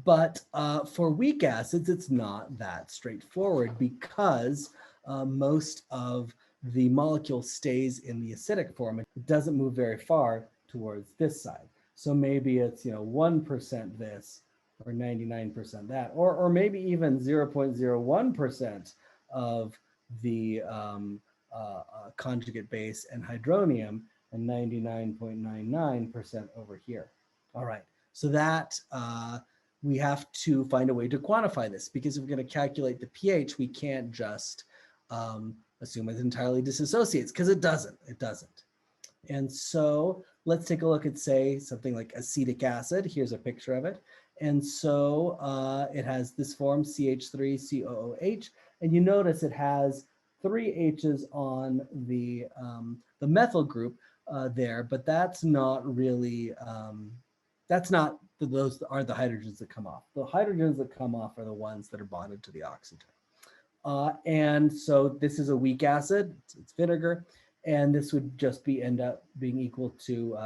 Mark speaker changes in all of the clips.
Speaker 1: But for weak acids, it's not that straightforward because most of the molecule stays in the acidic form. It doesn't move very far towards this side. So maybe it's 1% this or 99% that, or maybe even 0.01% of the conjugate base and hydronium and 99.99% over here. All right, so that we have to find a way to quantify this, because if we're going to calculate the pH, we can't just assume it entirely disassociates, because it doesn't. It doesn't. And so let's take a look at, say, something like acetic acid. Here's a picture of it. And so it has this form, CH3COOH, and you notice it has 3 H's on the methyl group there, but that's not really, those aren't the hydrogens that come off. The hydrogens that come off are the ones that are bonded to the oxygen. And so this is a weak acid, it's vinegar, and this would just end up being equal to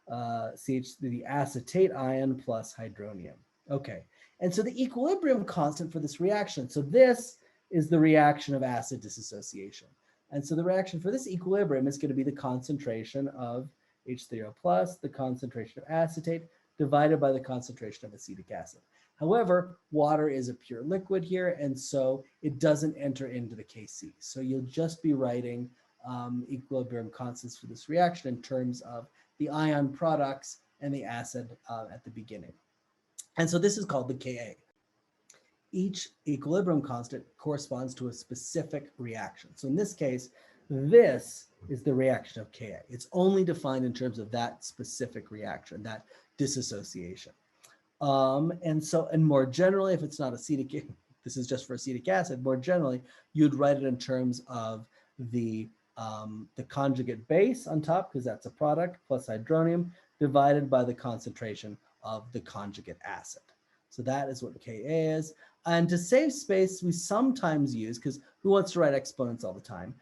Speaker 1: the acetate ion plus hydronium. Okay, and so the equilibrium constant for this reaction, so this is the reaction of acid dissociation. And so the reaction for this equilibrium is going to be the concentration of H3O plus, the concentration of acetate, divided by the concentration of acetic acid. However, water is a pure liquid here, and so it doesn't enter into the Kc. So you'll just be writing equilibrium constants for this reaction in terms of the ion products and the acid at the beginning. And so this is called the Ka. Each equilibrium constant corresponds to a specific reaction. So in this case, this is the reaction of Ka. It's only defined in terms of that specific reaction, that dissociation. And more generally, if it's not acetic, this is just for acetic acid, more generally, you'd write it in terms of the conjugate base on top, because that's a product, plus hydronium, divided by the concentration of the conjugate acid. So that is what Ka is. And to save space, we sometimes use, because who wants to write exponents all the time?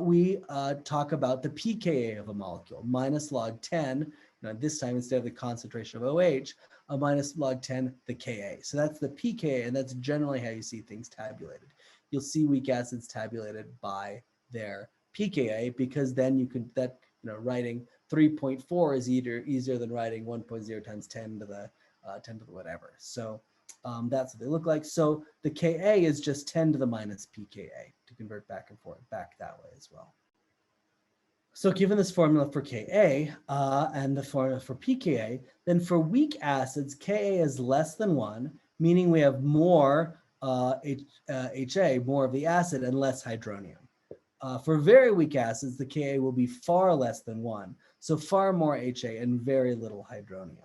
Speaker 1: We talk about the pKa of a molecule, minus log 10. This time, instead of the concentration of OH, minus log 10, the Ka. So that's the pKa, and that's generally how you see things tabulated. You'll see weak acids tabulated by their pKa, because then you could, writing 3.4 is easier than writing 1.0 times 10 to the whatever. So that's what they look like. So the Ka is just 10 to the minus pKa to convert back and forth, back that way as well. So given this formula for Ka and the formula for pKa, then for weak acids, Ka is less than 1, meaning we have more HA, more of the acid, and less hydronium. For very weak acids, the Ka will be far less than 1, so far more HA and very little hydronium.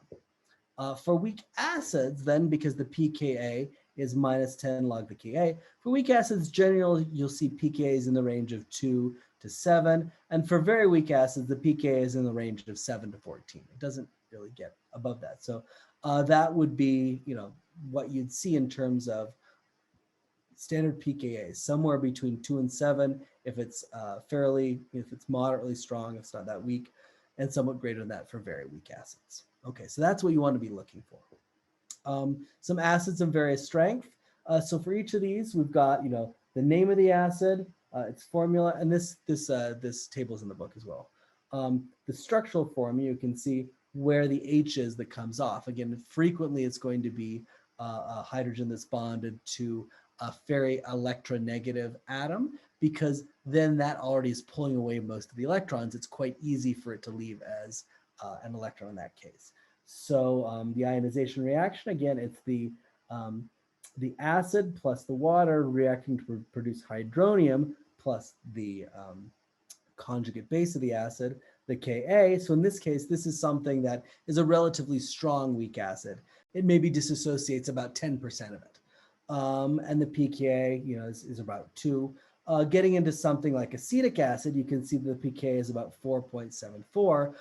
Speaker 1: For weak acids, then, because the pKa is minus 10 log the Ka, for weak acids, generally, you'll see pKa's in the range of 2 to 7, and for very weak acids, the pKa is in the range of 7 to 14. It doesn't really get above that. So that would be, what you'd see in terms of standard pKa, somewhere between 2 and 7, if it's if it's moderately strong, it's not that weak, and somewhat greater than that for very weak acids. Okay, so that's what you want to be looking for. Some acids of various strength. So for each of these, we've got, the name of the acid, its formula, and this table is in the book as well. The structural formula, you can see where the H is that comes off. Again, frequently it's going to be a hydrogen that's bonded to a very electronegative atom, because then that already is pulling away most of the electrons. It's quite easy for it to leave as an electron in that case. So the ionization reaction, again, it's the acid plus the water reacting to produce hydronium plus the conjugate base of the acid, the Ka. So in this case, this is something that is a relatively strong weak acid. It maybe disassociates about 10% of it. And the pKa, is about 2. Getting into something like acetic acid, you can see the pKa is about 4.74,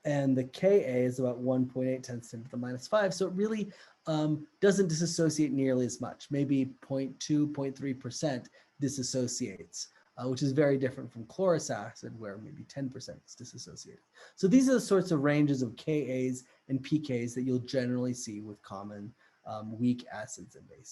Speaker 1: and the Ka is about 1.8 10 to the minus 5. So it really doesn't disassociate nearly as much. Maybe 0.2, 0.3% disassociates, which is very different from chlorous acid, where maybe 10% is disassociated. So these are the sorts of ranges of Kas and pKs that you'll generally see with common weak acids and bases.